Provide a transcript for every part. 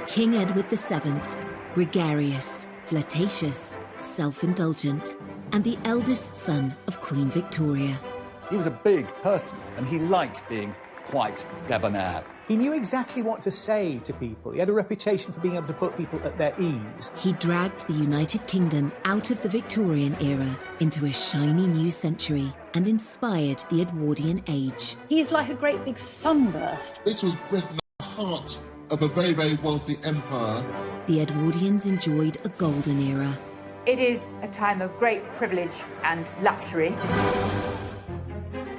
King Edward VII, gregarious, flirtatious, self-indulgent, and the eldest son of Queen Victoria. He was a big person, and he liked being quite debonair. He knew exactly what to say to people. He had a reputation for being able to put people at their ease. He dragged the United Kingdom out of the Victorian era into a shiny new century and inspired the Edwardian age. He's like a great big sunburst. This was Britain at the heart of a very, very wealthy empire. The Edwardians enjoyed a golden era. It is a time of great privilege and luxury.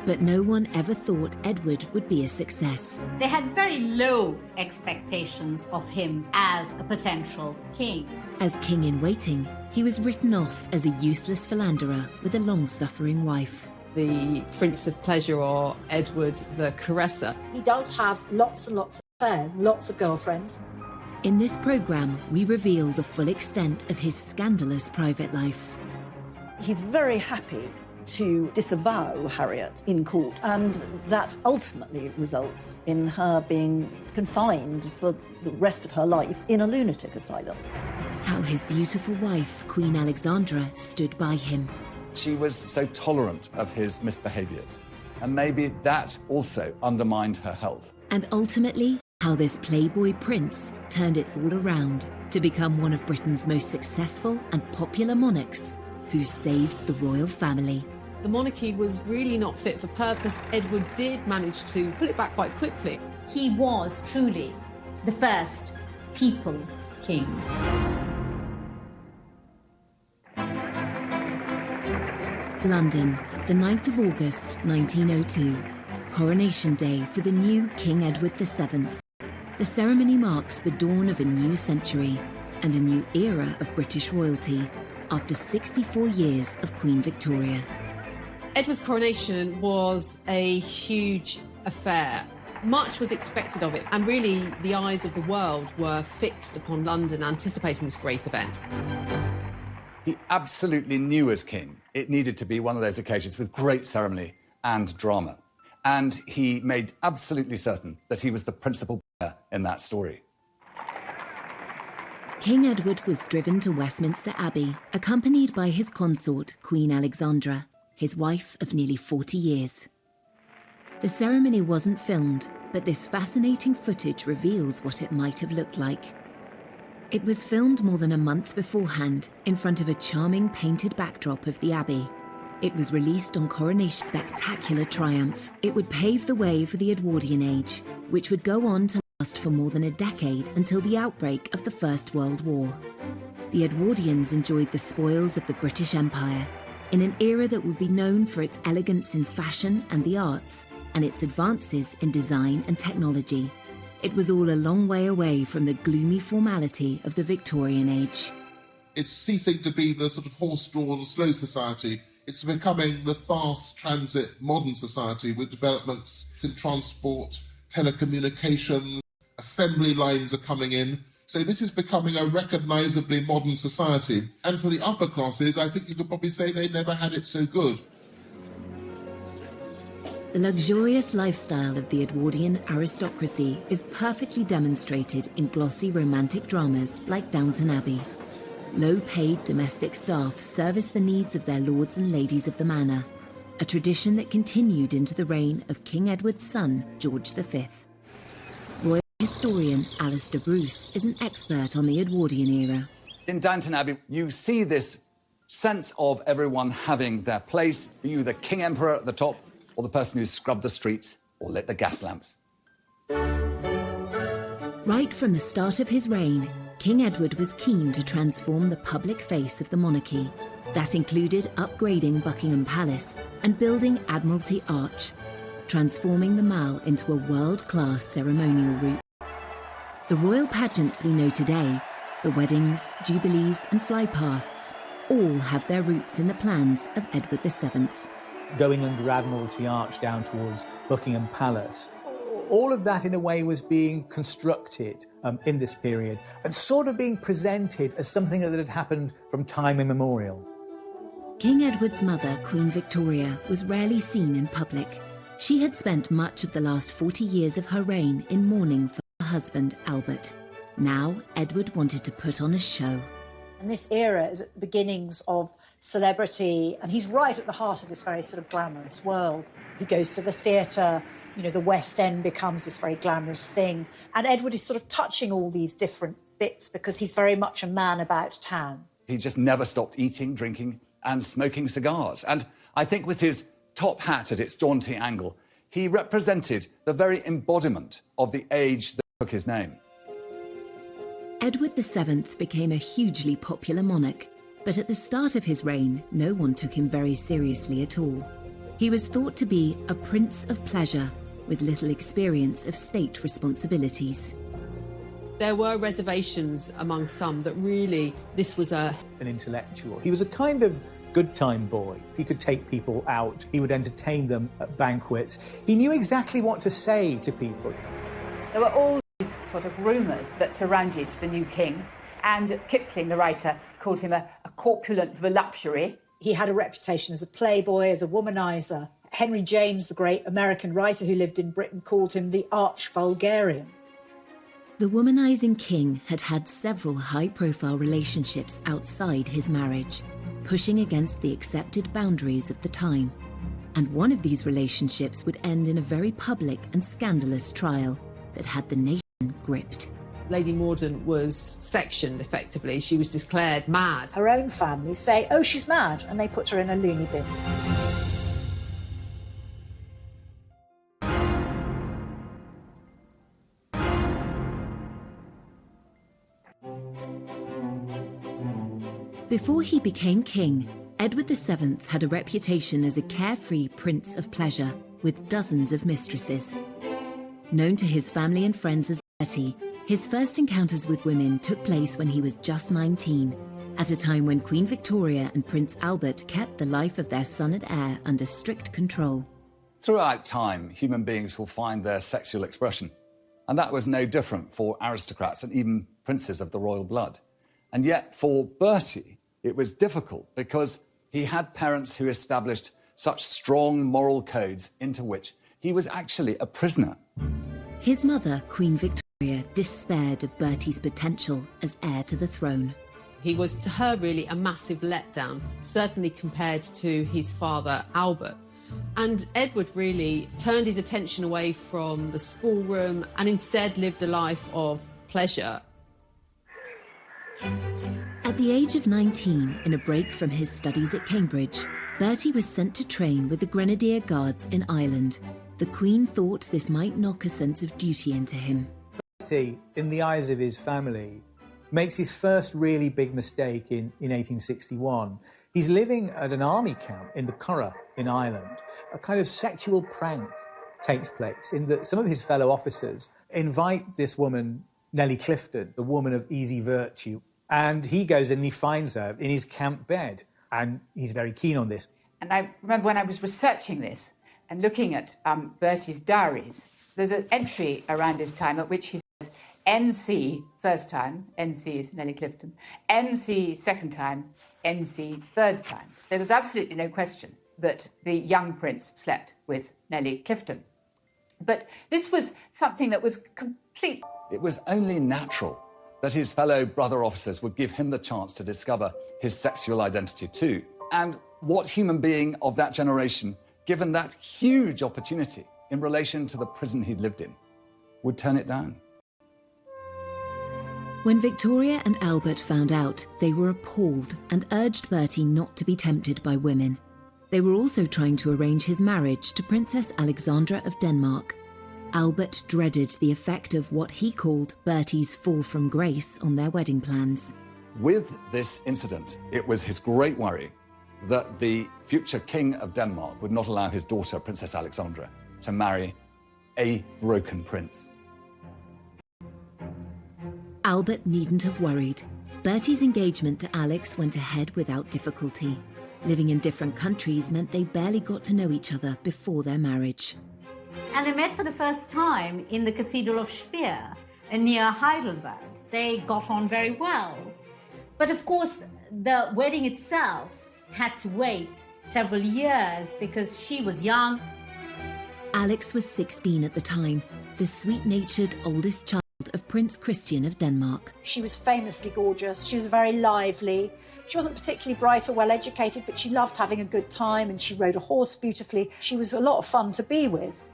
But no one ever thought Edward would be a success. They had very low expectations of him as a potential king. As king in waiting, he was written off as a useless philanderer with a long-suffering wife. The Prince of Pleasure, or Edward the Caresser. He does have lots and lots of affairs, lots of girlfriends. In this programme, we reveal the full extent of his scandalous private life. He's very happy to disavow Harriet in court, and that ultimately results in her being confined for the rest of her life in a lunatic asylum. How his beautiful wife, Queen Alexandra, stood by him. She was so tolerant of his misbehaviours, and maybe that also undermined her health. And ultimately, how this Playboy prince turned it all around to become one of Britain's most successful and popular monarchs who saved the royal family. The monarchy was really not fit for purpose. Edward did manage to pull it back quite quickly. He was truly the first people's king. London, the 9th of August, 1902. Coronation Day for the new King Edward VII. The ceremony marks the dawn of a new century and a new era of British royalty after 64 years of Queen Victoria. Edward's coronation was a huge affair. Much was expected of it, and really the eyes of the world were fixed upon London, anticipating this great event. He absolutely knew as king it needed to be one of those occasions with great ceremony and drama. And he made absolutely certain that he was the principal player in that story. King Edward was driven to Westminster Abbey, accompanied by his consort, Queen Alexandra, his wife of nearly 40 years. The ceremony wasn't filmed, but this fascinating footage reveals what it might have looked like. It was filmed more than a month beforehand in front of a charming painted backdrop of the Abbey. It was released on Coronation's spectacular triumph. It would pave the way for the Edwardian age, which would go on to last for more than a decade until the outbreak of the First World War. The Edwardians enjoyed the spoils of the British Empire in an era that would be known for its elegance in fashion and the arts, and its advances in design and technology. It was all a long way away from the gloomy formality of the Victorian age. It's ceasing to be the sort of horse-drawn, slow society. It's becoming the fast transit modern society with developments in transport, telecommunications, assembly lines are coming in. So this is becoming a recognisably modern society. And for the upper classes, I think you could probably say they never had it so good. The luxurious lifestyle of the Edwardian aristocracy is perfectly demonstrated in glossy romantic dramas like Downton Abbey. Low-paid domestic staff service the needs of their lords and ladies of the manor, a tradition that continued into the reign of King Edward's son, George V. Royal historian Alistair Bruce is an expert on the Edwardian era. In Downton Abbey, you see this sense of everyone having their place, be you the King Emperor at the top, or the person who scrubbed the streets or lit the gas lamps. Right from the start of his reign, King Edward was keen to transform the public face of the monarchy. That included upgrading Buckingham Palace and building Admiralty Arch, transforming the Mall into a world-class ceremonial route. The royal pageants we know today, the weddings, jubilees and flypasts, all have their roots in the plans of Edward VII. Going under Admiralty Arch down towards Buckingham Palace. All of that, in a way, was being constructed in this period and sort of being presented as something that had happened from time immemorial. King Edward's mother, Queen Victoria, was rarely seen in public. She had spent much of the last 40 years of her reign in mourning for her husband, Albert. Now, Edward wanted to put on a show. And this era is at the beginnings of celebrity, and he's right at the heart of this very sort of glamorous world. He goes to the theatre, you know, the West End becomes this very glamorous thing. And Edward is sort of touching all these different bits because he's very much a man about town. He just never stopped eating, drinking and smoking cigars. And I think with his top hat at its jaunty angle, he represented the very embodiment of the age that took his name. Edward VII became a hugely popular monarch, but at the start of his reign, no one took him very seriously at all. He was thought to be a prince of pleasure, with little experience of state responsibilities. There were reservations among some that really this was an intellectual. He was a kind of good time boy. He could take people out. He would entertain them at banquets. He knew exactly what to say to people. There were all these sort of rumours that surrounded the new king, and Kipling, the writer, called him a corpulent voluptuary. He had a reputation as a playboy, as a womanizer. Henry James, the great American writer who lived in Britain, called him the arch-vulgarian. The womanizing king had had several high-profile relationships outside his marriage, pushing against the accepted boundaries of the time. And one of these relationships would end in a very public and scandalous trial that had the nation gripped. Lady Morden was sectioned, effectively. She was declared mad. Her own family say, oh, she's mad, and they put her in a loony bin. Before he became king, Edward VII had a reputation as a carefree prince of pleasure with dozens of mistresses. Known to his family and friends as Bertie, his first encounters with women took place when he was just 19, at a time when Queen Victoria and Prince Albert kept the life of their son and heir under strict control. Throughout time, human beings will find their sexual expression, and that was no different for aristocrats and even princes of the royal blood. And yet, for Bertie, it was difficult because he had parents who established such strong moral codes into which he was actually a prisoner. His mother, Queen Victoria, despaired of Bertie's potential as heir to the throne. He was, to her, really a massive letdown, certainly compared to his father, Albert. And Edward really turned his attention away from the schoolroom and instead lived a life of pleasure. At the age of 19, in a break from his studies at Cambridge, Bertie was sent to train with the Grenadier Guards in Ireland. The Queen thought this might knock a sense of duty into him. Bertie, in the eyes of his family, makes his first really big mistake in 1861. He's living at an army camp in the Curragh in Ireland. A kind of sexual prank takes place in that some of his fellow officers invite this woman, Nellie Clifton, the woman of easy virtue, and he goes and he finds her in his camp bed, and he's very keen on this. And I remember when I was researching this and looking at Bertie's diaries, there's an entry around this time at which he says, NC first time, NC is Nellie Clifton, NC second time, NC third time. There was absolutely no question that the young prince slept with Nellie Clifton. But this was something that was complete. It was only natural that his fellow brother officers would give him the chance to discover his sexual identity too. And what human being of that generation, given that huge opportunity in relation to the prison he'd lived in, would turn it down? When Victoria and Albert found out, they were appalled and urged Bertie not to be tempted by women. They were also trying to arrange his marriage to Princess Alexandra of Denmark. Albert dreaded the effect of what he called Bertie's fall from grace on their wedding plans. With this incident, it was his great worry that the future king of Denmark would not allow his daughter, Princess Alexandra, to marry a broken prince. Albert needn't have worried. Bertie's engagement to Alex went ahead without difficulty. Living in different countries meant they barely got to know each other before their marriage. And they met for the first time in the Cathedral of Speyer, near Heidelberg. They got on very well. But of course, the wedding itself had to wait several years because she was young. Alex was 16 at the time, the sweet-natured oldest child child of Prince Christian of Denmark. She was famously gorgeous. She was very lively. She wasn't particularly bright or well educated, but she loved having a good time and she rode a horse beautifully. She was a lot of fun to be with.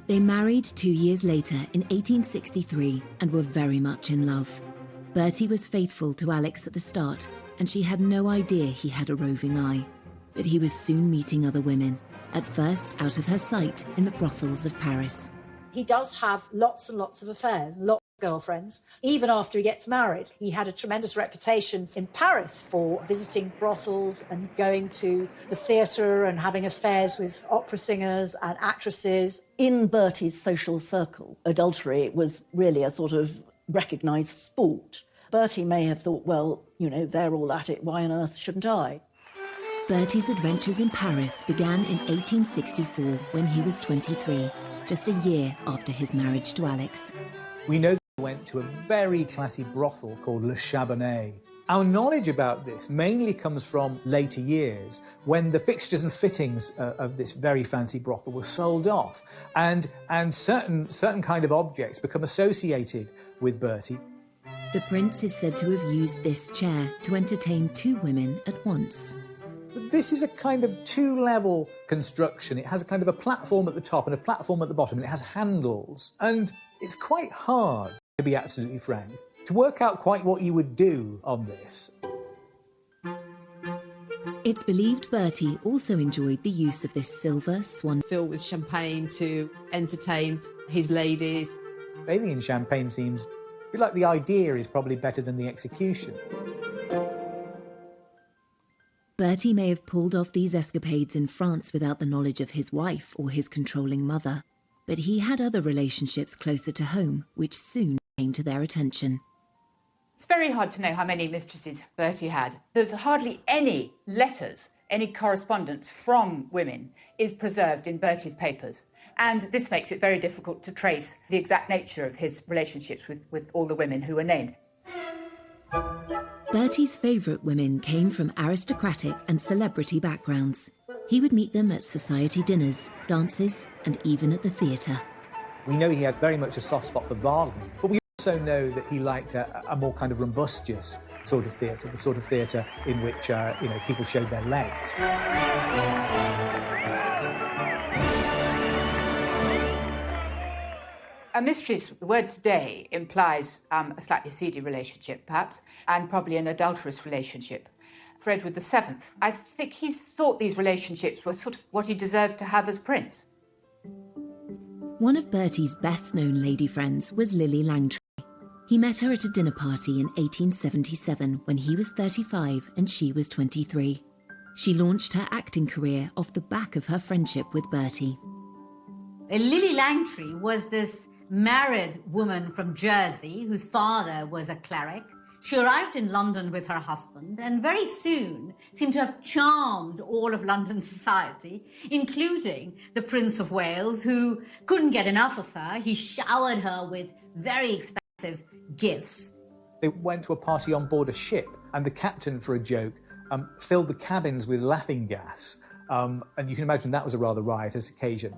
They married 2 years later in 1863 and were very much in love. Bertie was faithful to Alex at the start, and she had no idea he had a roving eye. But he was soon meeting other women, at first out of her sight in the brothels of Paris. He does have lots and lots of affairs, lots of girlfriends. Even after he gets married, he had a tremendous reputation in Paris for visiting brothels and going to the theatre and having affairs with opera singers and actresses. In Bertie's social circle, adultery was really a sort of recognised sport. Bertie may have thought, well, you know, they're all at it, why on earth shouldn't I? Bertie's adventures in Paris began in 1864 when he was 23, just a year after his marriage to Alex. We know that he went to a very classy brothel called Le Chabonnet. Our knowledge about this mainly comes from later years, when the fixtures and fittings of this very fancy brothel were sold off, and certain kind of objects become associated with Bertie. The prince is said to have used this chair to entertain 2 women at once. But this is a kind of 2-level construction. It has a kind of a platform at the top and a platform at the bottom, and it has handles. And it's quite hard, to be absolutely frank, to work out quite what you would do on this. It's believed Bertie also enjoyed the use of this silver swan Filled with champagne to entertain his ladies. Bathing in champagne seems a bit like the idea is probably better than the execution. Bertie may have pulled off these escapades in France without the knowledge of his wife or his controlling mother, but he had other relationships closer to home, which soon came to their attention. It's very hard to know how many mistresses Bertie had. There's hardly any letters, any correspondence from women is preserved in Bertie's papers. And this makes it very difficult to trace the exact nature of his relationships with all the women who were named. Bertie's favourite women came from aristocratic and celebrity backgrounds. He would meet them at society dinners, dances, and even at the theatre. We know he had very much a soft spot for Wagner, but we also know that he liked a more kind of rumbustious sort of theatre, the sort of theatre in which people showed their legs. A mistress, the word today, implies a slightly seedy relationship, perhaps, and probably an adulterous relationship. For Edward VII, I think he thought these relationships were sort of what he deserved to have as prince. One of Bertie's best-known lady friends was Lily Langtry. He met her at a dinner party in 1877 when he was 35 and she was 23. She launched her acting career off the back of her friendship with Bertie. Lily Langtry was this married woman from Jersey whose father was a cleric. She arrived in London with her husband and very soon seemed to have charmed all of London society, including the Prince of Wales, who couldn't get enough of her. He showered her with very expensive gifts. They went to a party on board a ship, and the captain, for a joke, filled the cabins with laughing gas. And you can imagine that was a rather riotous occasion.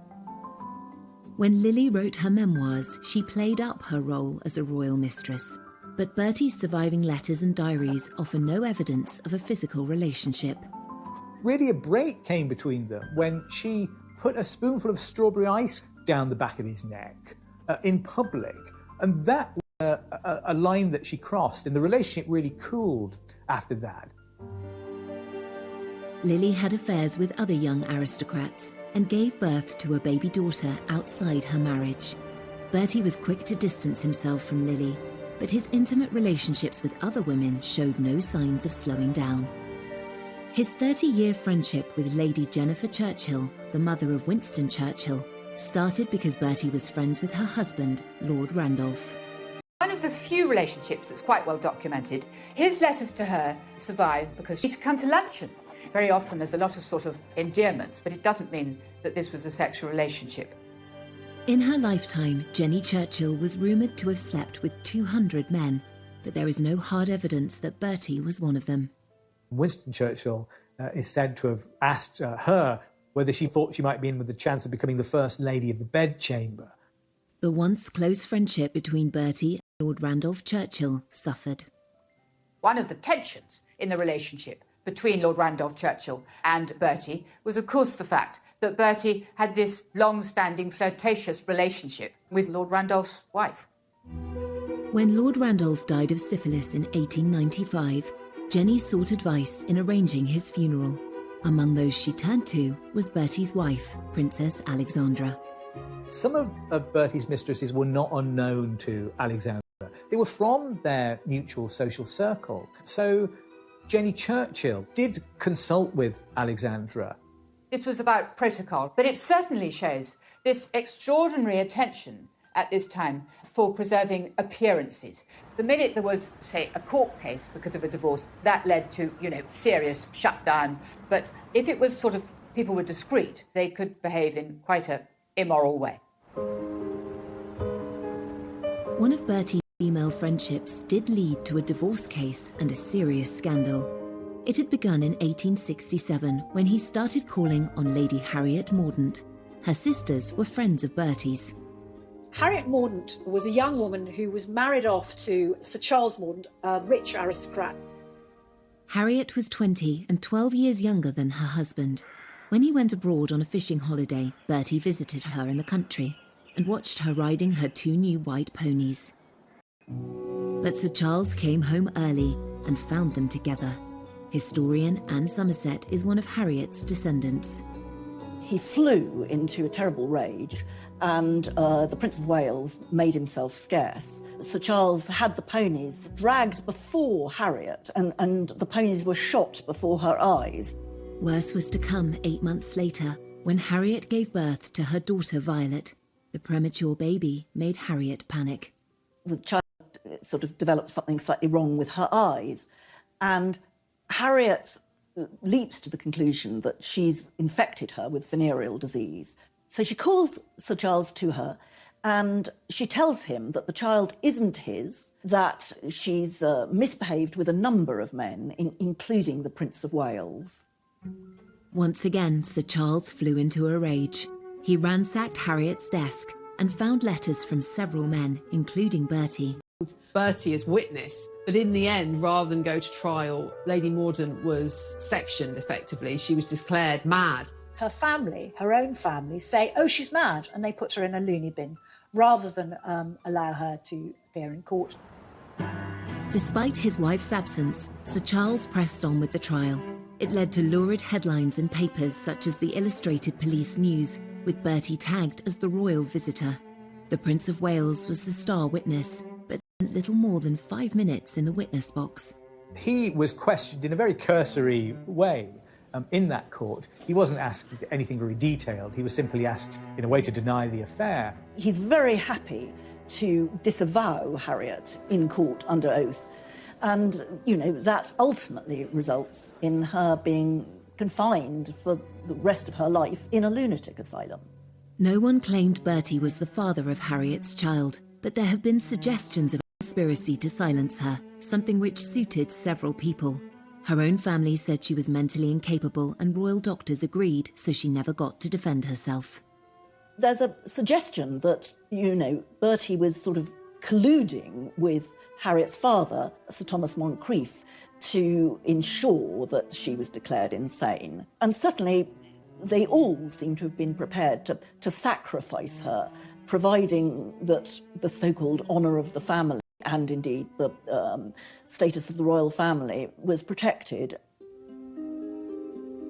When Lily wrote her memoirs, she played up her role as a royal mistress. But Bertie's surviving letters and diaries offer no evidence of a physical relationship. Really, a break came between them when she put a spoonful of strawberry ice down the back of his neck in public. And that was a line that she crossed, and the relationship really cooled after that. Lily had affairs with other young aristocrats and gave birth to a baby daughter outside her marriage. Bertie was quick to distance himself from Lily, but his intimate relationships with other women showed no signs of slowing down. His 30-year friendship with Lady Jennifer Churchill, the mother of Winston Churchill, started because Bertie was friends with her husband, Lord Randolph. One of the few relationships that's quite well documented, his letters to her survive because she'd come to luncheon. Very often there's a lot of sort of endearments, but it doesn't mean that this was a sexual relationship. In her lifetime, Jenny Churchill was rumoured to have slept with 200 men, but there is no hard evidence that Bertie was one of them. Winston Churchill is said to have asked her whether she thought she might be in with the chance of becoming the first lady of the bedchamber. The once close friendship between Bertie Lord Randolph Churchill suffered. One of the tensions in the relationship between Lord Randolph Churchill and Bertie was, of course, the fact that Bertie had this long-standing flirtatious relationship with Lord Randolph's wife. When Lord Randolph died of syphilis in 1895, Jenny sought advice in arranging his funeral. Among those she turned to was Bertie's wife, Princess Alexandra. Some of Bertie's mistresses were not unknown to Alexandra. They were from their mutual social circle. So Jenny Churchill did consult with Alexandra. This was about protocol, but it certainly shows this extraordinary attention at this time for preserving appearances. The minute there was, say, a court case because of a divorce, that led to, serious shutdown. But if it was sort of people were discreet, they could behave in quite an immoral way. One of Bertie's female friendships did lead to a divorce case and a serious scandal. It had begun in 1867 when he started calling on Lady Harriet Mordaunt. Her sisters were friends of Bertie's. Harriet Mordaunt was a young woman who was married off to Sir Charles Mordaunt, a rich aristocrat. Harriet was 20 and 12 years younger than her husband. When he went abroad on a fishing holiday, Bertie visited her in the country and watched her riding her 2 new white ponies. But Sir Charles came home early and found them together. Historian Anne Somerset is one of Harriet's descendants. He flew into a terrible rage, and the Prince of Wales made himself scarce. Sir Charles had the ponies dragged before Harriet, and the ponies were shot before her eyes. Worse was to come 8 months later, when Harriet gave birth to her daughter Violet. The premature baby made Harriet panic. The child sort of developed something slightly wrong with her eyes, and Harriet leaps to the conclusion that she's infected her with venereal disease. So she calls Sir Charles to her and she tells him that the child isn't his, that she's misbehaved with a number of men, including the Prince of Wales. Once again, Sir Charles flew into a rage. He ransacked Harriet's desk and found letters from several men, including Bertie. Bertie as witness, but in the end, rather than go to trial, Lady Mordaunt was sectioned effectively. She was declared mad. Her family, her own family, say, oh, she's mad, and they put her in a loony bin, rather than allow her to appear in court. Despite his wife's absence, Sir Charles pressed on with the trial. It led to lurid headlines in papers such as the Illustrated Police News, with Bertie tagged as the royal visitor. The Prince of Wales was the star witness, but spent little more than 5 minutes in the witness box. He was questioned in a very cursory way in that court. He wasn't asked anything very detailed. He was simply asked in a way to deny the affair. He's very happy to disavow Harriet in court under oath. And, that ultimately results in her being confined for the rest of her life in a lunatic asylum. No one claimed Bertie was the father of Harriet's child, but there have been suggestions of a conspiracy to silence her, something which suited several people. Her own family said she was mentally incapable and royal doctors agreed, so she never got to defend herself. There's a suggestion that, Bertie was sort of colluding with Harriet's father, Sir Thomas Moncrieff, to ensure that she was declared insane. And certainly they all seem to have been prepared to sacrifice her, providing that the so-called honour of the family and indeed the status of the royal family was protected.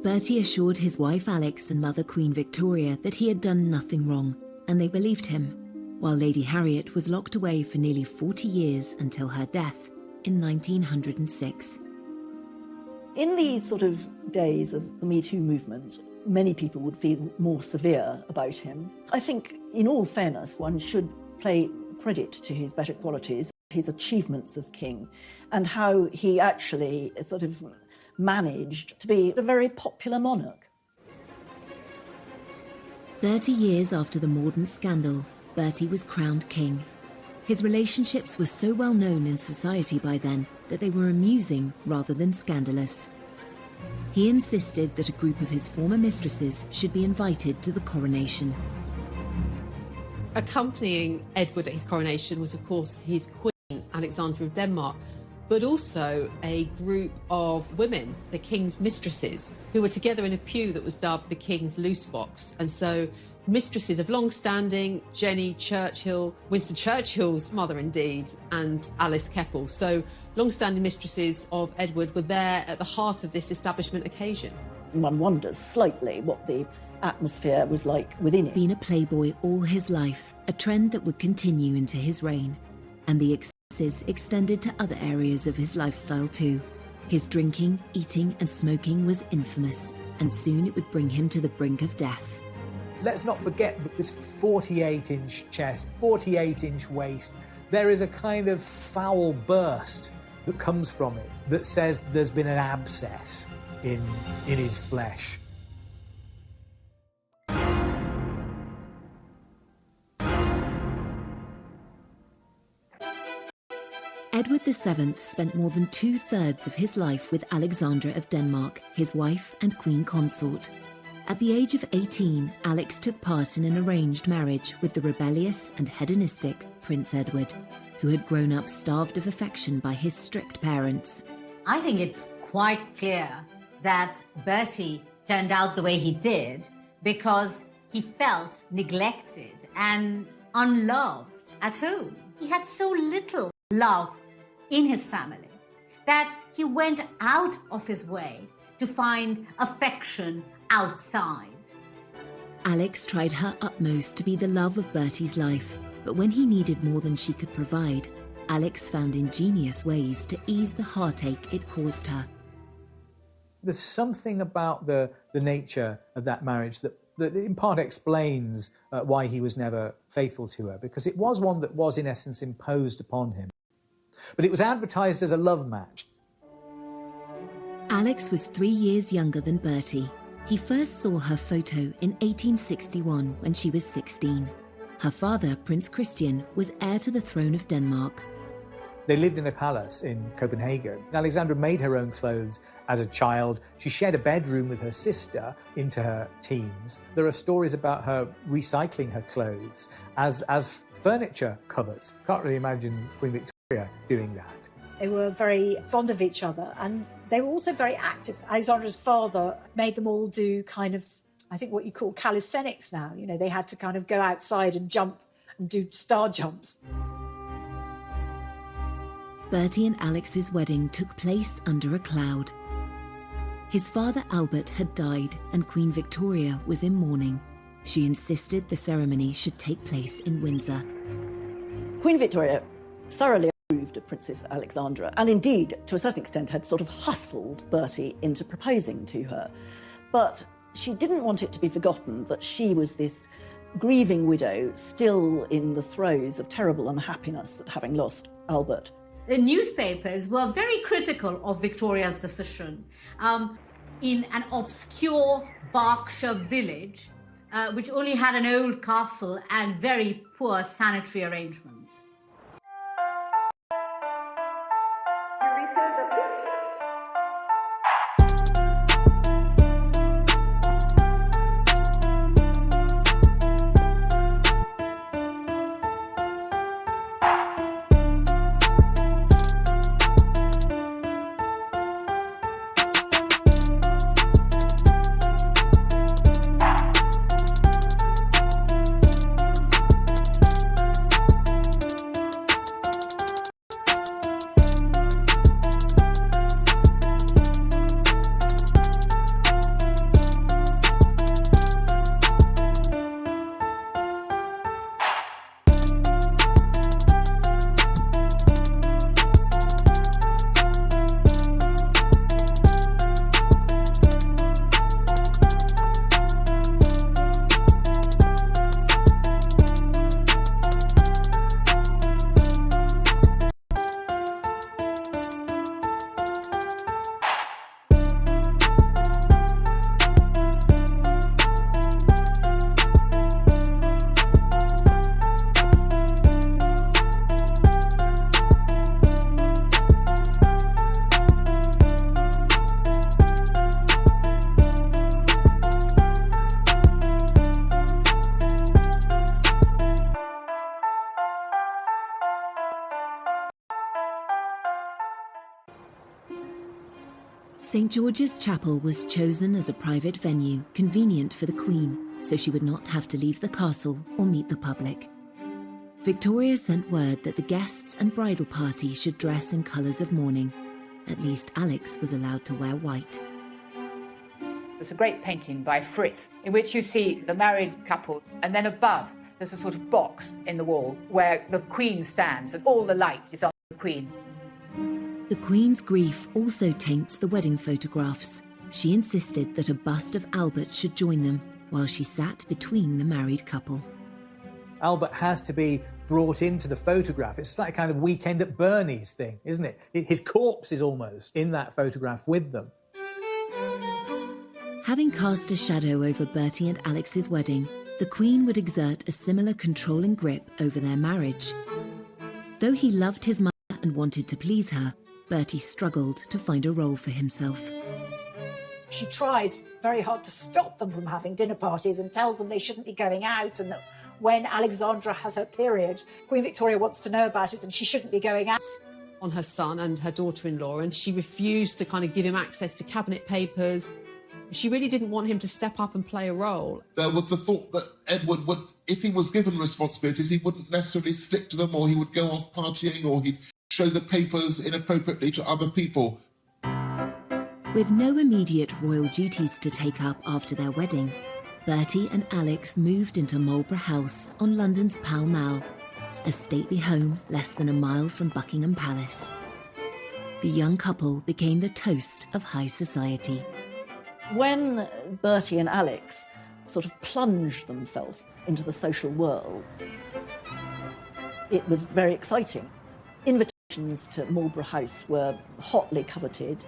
Bertie assured his wife Alex and mother Queen Victoria that he had done nothing wrong, and they believed him, while Lady Harriet was locked away for nearly 40 years until her death in 1906. In these sort of days of the Me Too movement, many people would feel more severe about him. I think, in all fairness, one should pay credit to his better qualities, his achievements as king, and how he actually sort of managed to be a very popular monarch. 30 years after the Mordaunt scandal, Bertie was crowned king. His relationships were so well known in society by then that they were amusing rather than scandalous. He insisted that a group of his former mistresses should be invited to the coronation. Accompanying Edward at his coronation was, of course, his queen. Alexandra of Denmark, but also a group of women, the king's mistresses, who were together in a pew that was dubbed the king's loose box. And so mistresses of long-standing, Jenny Churchill, Winston Churchill's mother indeed, and Alice Keppel. So long-standing mistresses of Edward were there at the heart of this establishment occasion. One wonders slightly what the atmosphere was like within it. Been a playboy all his life, a trend that would continue into his reign. And the excesses extended to other areas of his lifestyle too. His drinking, eating and smoking was infamous, and soon it would bring him to the brink of death. Let's not forget that this 48-inch chest, 48-inch waist, there is a kind of foul burst that comes from it that says there's been an abscess in his flesh. Edward VII spent more than 2/3 of his life with Alexandra of Denmark, his wife and queen consort. At the age of 18, Alex took part in an arranged marriage with the rebellious and hedonistic Prince Edward, who had grown up starved of affection by his strict parents. I think it's quite clear that Bertie turned out the way he did because he felt neglected and unloved at home. He had so little love in his family that he went out of his way to find affection outside. Alex tried her utmost to be the love of Bertie's life, but when he needed more than she could provide, Alex found ingenious ways to ease the heartache it caused her. There's something about the nature of that marriage that in part explains why he was never faithful to her, because it was one that was in essence imposed upon him. But it was advertised as a love match. Alex was 3 years younger than Bertie. He first saw her photo in 1861 when she was 16. Her father, Prince Christian, was heir to the throne of Denmark. They lived in a palace in Copenhagen. Alexandra made her own clothes as a child. She shared a bedroom with her sister into her teens. There are stories about her recycling her clothes as furniture covers. Can't really imagine Queen Victoria doing that. They were very fond of each other, and they were also very active. Alexandra's father made them all do kind of, I think, what you call calisthenics now. You know, they had to kind of go outside and jump and do star jumps. Bertie and Alex's wedding took place under a cloud. His father Albert had died and Queen Victoria was in mourning. She insisted the ceremony should take place in Windsor. Queen Victoria thoroughly approved of Princess Alexandra, and indeed, to a certain extent, had sort of hustled Bertie into proposing to her. But she didn't want it to be forgotten that she was this grieving widow, still in the throes of terrible unhappiness at having lost Albert. The newspapers were very critical of Victoria's decision. In an obscure Berkshire village, which only had an old castle and very poor sanitary arrangements. St. George's Chapel was chosen as a private venue convenient for the Queen, so she would not have to leave the castle or meet the public. Victoria sent word that the guests and bridal party should dress in colours of mourning. At least Alex was allowed to wear white. There's a great painting by Frith in which you see the married couple, and then above there's a sort of box in the wall where the Queen stands and all the light is on the Queen. The Queen's grief also taints the wedding photographs. She insisted that a bust of Albert should join them while she sat between the married couple. Albert has to be brought into the photograph. It's like a kind of Weekend at Bernie's thing, isn't it? His corpse is almost in that photograph with them. Having cast a shadow over Bertie and Alex's wedding, the Queen would exert a similar controlling grip over their marriage. Though he loved his mother and wanted to please her, Bertie struggled to find a role for himself. She tries very hard to stop them from having dinner parties and tells them they shouldn't be going out, and that when Alexandra has her period, Queen Victoria wants to know about it and she shouldn't be going out. On her son and her daughter-in-law, and she refused to kind of give him access to cabinet papers. She really didn't want him to step up and play a role. There was the thought that Edward would, if he was given responsibilities, he wouldn't necessarily stick to them, or he would go off partying, or he'd show the papers inappropriately to other people. With no immediate royal duties to take up after their wedding, Bertie and Alex moved into Marlborough House on London's Pall Mall, a stately home less than a mile from Buckingham Palace. The young couple became the toast of high society. When Bertie and Alex sort of plunged themselves into the social world, it was very exciting. Invitations to Marlborough House were hotly coveted.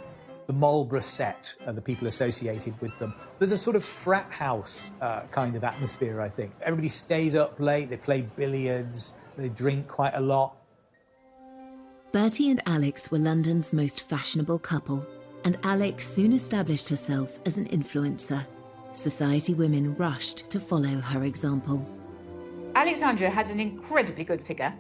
The Marlborough set, the people associated with them. There's a sort of frat house kind of atmosphere, I think. Everybody stays up late, they play billiards, they drink quite a lot. Bertie and Alex were London's most fashionable couple, and Alex soon established herself as an influencer. Society women rushed to follow her example. Alexandra had an incredibly good figure,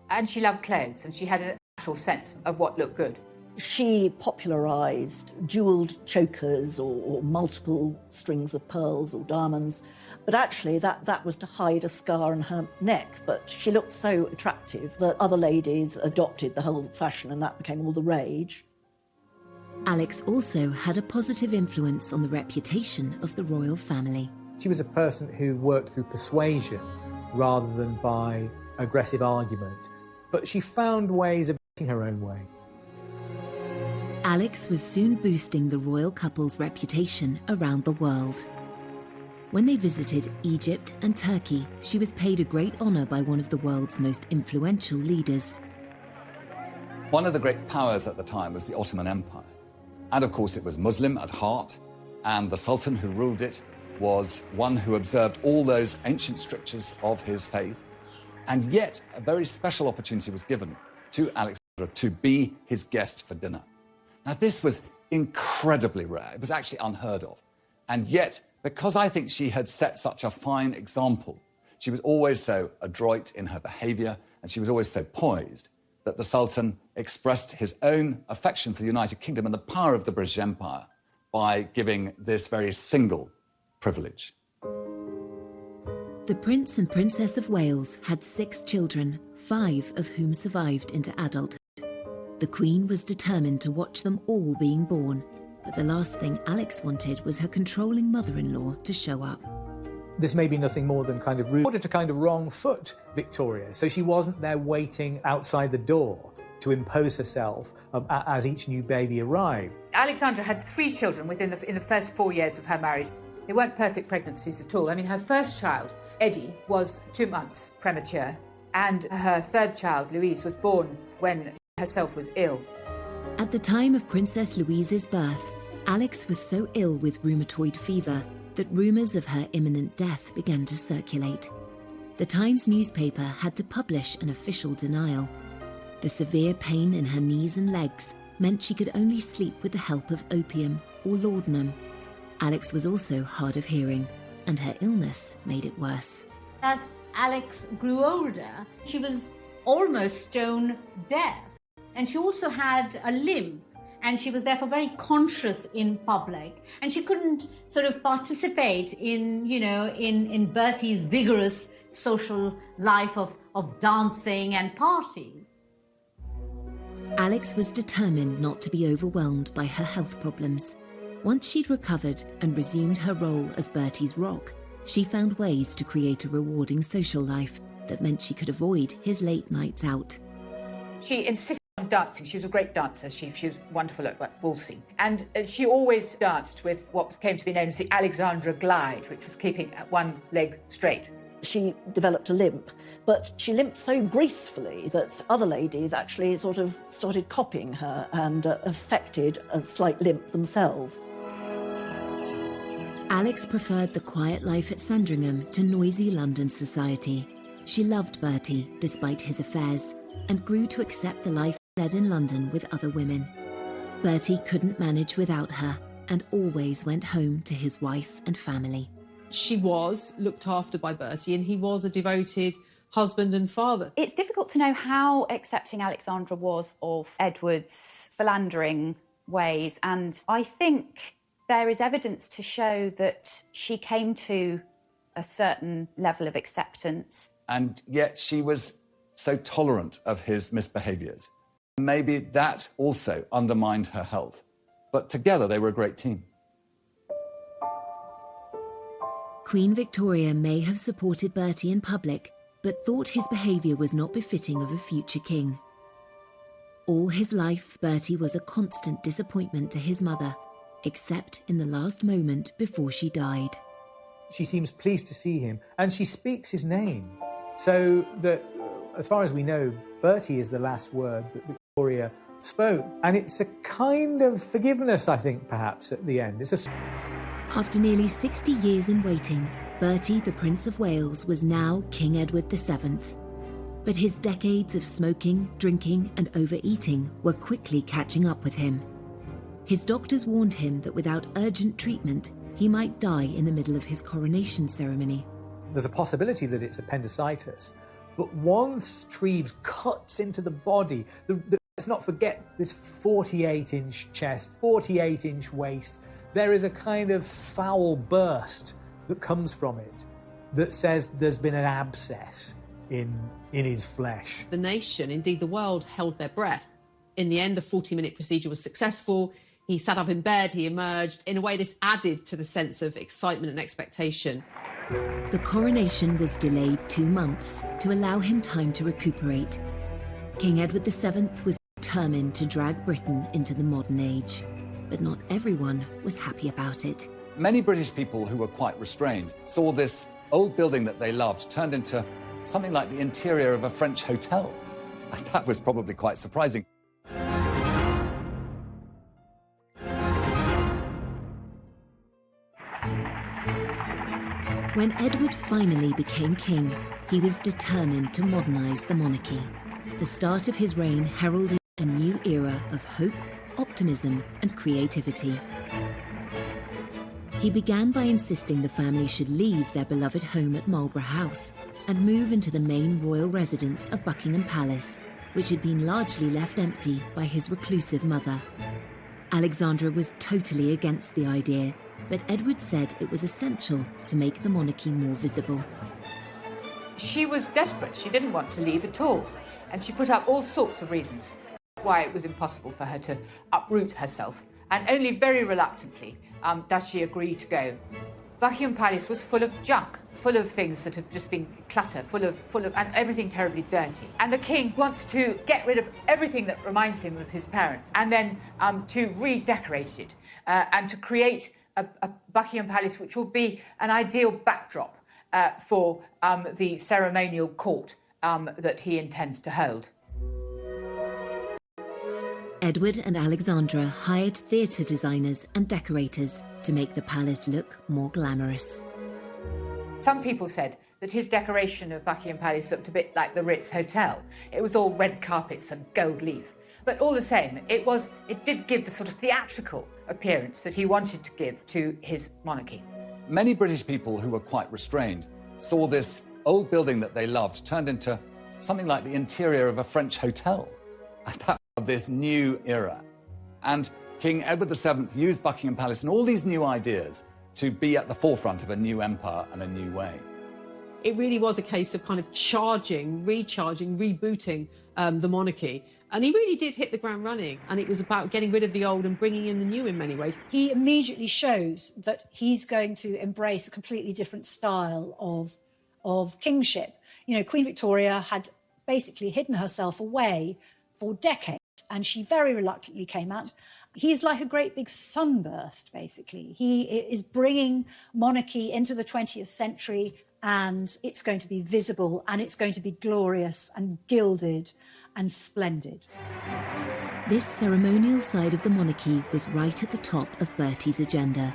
and she loved clothes, and she had an actual sense of what looked good. She popularised jewelled chokers or multiple strings of pearls or diamonds, but actually that was to hide a scar on her neck. But she looked so attractive that other ladies adopted the whole fashion, and that became all the rage. Alex also had a positive influence on the reputation of the royal family. She was a person who worked through persuasion rather than by aggressive argument, but she found ways of getting her own way. Alex was soon boosting the royal couple's reputation around the world. When they visited Egypt and Turkey, she was paid a great honour by one of the world's most influential leaders. One of the great powers at the time was the Ottoman Empire. And of course it was Muslim at heart, and the Sultan who ruled it was one who observed all those ancient strictures of his faith. And yet a very special opportunity was given to Alexandra to be his guest for dinner. Now, this was incredibly rare. It was actually unheard of. And yet, because I think she had set such a fine example, she was always so adroit in her behaviour, and she was always so poised, that the Sultan expressed his own affection for the United Kingdom and the power of the British Empire by giving this very single privilege. The Prince and Princess of Wales had 6 children, 5 of whom survived into adulthood. The Queen was determined to watch them all being born, but the last thing Alex wanted was her controlling mother-in-law to show up. This may be nothing more than kind of rude. She wanted to kind of wrong foot Victoria, so she wasn't there waiting outside the door to impose herself as each new baby arrived. Alexandra had 3 children in the first 4 years of her marriage. They weren't perfect pregnancies at all. I mean, her first child, Eddie, was 2 months premature, and her third child, Louise, was born when herself was ill. At the time of Princess Louise's birth, Alex was so ill with rheumatoid fever that rumours of her imminent death began to circulate. The Times newspaper had to publish an official denial. The severe pain in her knees and legs meant she could only sleep with the help of opium or laudanum. Alex was also hard of hearing, and her illness made it worse. As Alex grew older, she was almost stone deaf. And she also had a limp and she was therefore very conscious in public, and she couldn't sort of participate in, in Bertie's vigorous social life of dancing and parties. Alex was determined not to be overwhelmed by her health problems. Once she'd recovered and resumed her role as Bertie's rock, she found ways to create a rewarding social life that meant she could avoid his late nights out. She insisted on dancing. She was a great dancer. She was wonderful at waltzing. And she always danced with what came to be known as the Alexandra glide, which was keeping one leg straight. She developed a limp, but she limped so gracefully that other ladies actually sort of started copying her and affected a slight limp themselves. Alex preferred the quiet life at Sandringham to noisy London society. She loved Bertie, despite his affairs, and grew to accept the life he led in London with other women. Bertie couldn't manage without her and always went home to his wife and family. She was looked after by Bertie, and he was a devoted husband and father. It's difficult to know how accepting Alexandra was of Edward's philandering ways, and I think there is evidence to show that she came to a certain level of acceptance. And yet she was so tolerant of his misbehaviours. Maybe that also undermined her health. But together they were a great team. Queen Victoria may have supported Bertie in public, but thought his behaviour was not befitting of a future king. All his life, Bertie was a constant disappointment to his mother, except in the last moment before she died. She seems pleased to see him, and she speaks his name. So that, as far as we know, Bertie is the last word that Victoria spoke. And it's a kind of forgiveness, I think, perhaps, at the end. After nearly 60 years in waiting, Bertie, the Prince of Wales, was now King Edward VII. But his decades of smoking, drinking and overeating were quickly catching up with him. His doctors warned him that without urgent treatment, he might die in the middle of his coronation ceremony. There's a possibility that it's appendicitis, but once Treves cuts into the body, let's not forget this 48-inch chest, 48-inch waist, there is a kind of foul burst that comes from it that says there's been an abscess in his flesh. The nation, indeed the world, held their breath. In the end, the 40-minute procedure was successful. He sat up in bed, he emerged. In a way, this added to the sense of excitement and expectation. The coronation was delayed 2 months to allow him time to recuperate. King Edward VII was determined to drag Britain into the modern age, but not everyone was happy about it. Many British people who were quite restrained saw this old building that they loved turned into something like the interior of a French hotel. And that was probably quite surprising. When Edward finally became king, he was determined to modernise the monarchy. The start of his reign heralded a new era of hope, optimism and creativity. He began by insisting the family should leave their beloved home at Marlborough House and move into the main royal residence of Buckingham Palace, which had been largely left empty by his reclusive mother. Alexandra was totally against the idea, but Edward said it was essential to make the monarchy more visible. She was desperate. She didn't want to leave at all. And she put up all sorts of reasons why it was impossible for her to uproot herself. And only very reluctantly does she agree to go. Buckingham Palace was full of junk, full of things that have just been clutter, full of, and everything terribly dirty. And the king wants to get rid of everything that reminds him of his parents, and then to redecorate it and to create a Buckingham Palace which will be an ideal backdrop for the ceremonial court that he intends to hold. Edward and Alexandra hired theatre designers and decorators to make the palace look more glamorous. Some people said that his decoration of Buckingham Palace looked a bit like the Ritz Hotel. It was all red carpets and gold leaf. But all the same, it did give the sort of theatrical appearance that he wanted to give to his monarchy. Many British people who were quite restrained saw this old building that they loved turned into something like the interior of a French hotel. And that was this new era. And King Edward VII used Buckingham Palace and all these new ideas to be at the forefront of a new empire and a new way. It really was a case of kind of recharging, rebooting the monarchy. And he really did hit the ground running. And it was about getting rid of the old and bringing in the new in many ways. He immediately shows that he's going to embrace a completely different style of kingship. You know, Queen Victoria had basically hidden herself away for decades, and she very reluctantly came out. He's like a great big sunburst, basically. He is bringing monarchy into the 20th century, and it's going to be visible, and it's going to be glorious and gilded and splendid. This ceremonial side of the monarchy was right at the top of Bertie's agenda.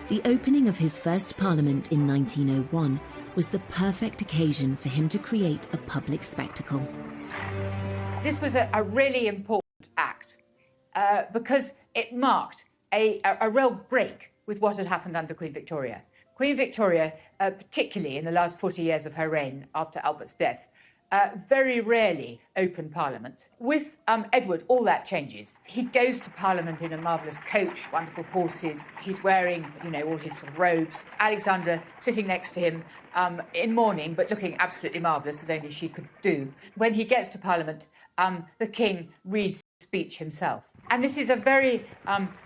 The opening of his first parliament in 1901 was the perfect occasion for him to create a public spectacle. This was a really important act because it marked a real break with what had happened under Queen Victoria. Queen Victoria, particularly in the last 40 years of her reign after Albert's death, very rarely opened Parliament. With Edward, all that changes. He goes to Parliament in a marvellous coach, wonderful horses. He's wearing, you know, all his sort of robes. Alexandra sitting next to him in mourning, but looking absolutely marvellous, as only she could do. When he gets to Parliament, the King reads the speech himself. And this is a very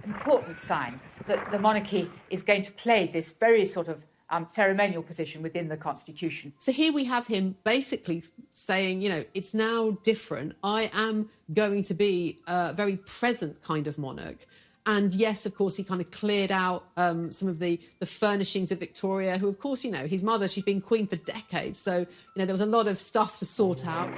important sign that the monarchy is going to play this very sort of ceremonial position within the Constitution. So here we have him basically saying, you know, it's now different. I am going to be a very present kind of monarch. And yes, of course, he kind of cleared out some of the furnishings of Victoria, who, of course, you know, his mother, she's been queen for decades. So, you know, there was a lot of stuff to sort out.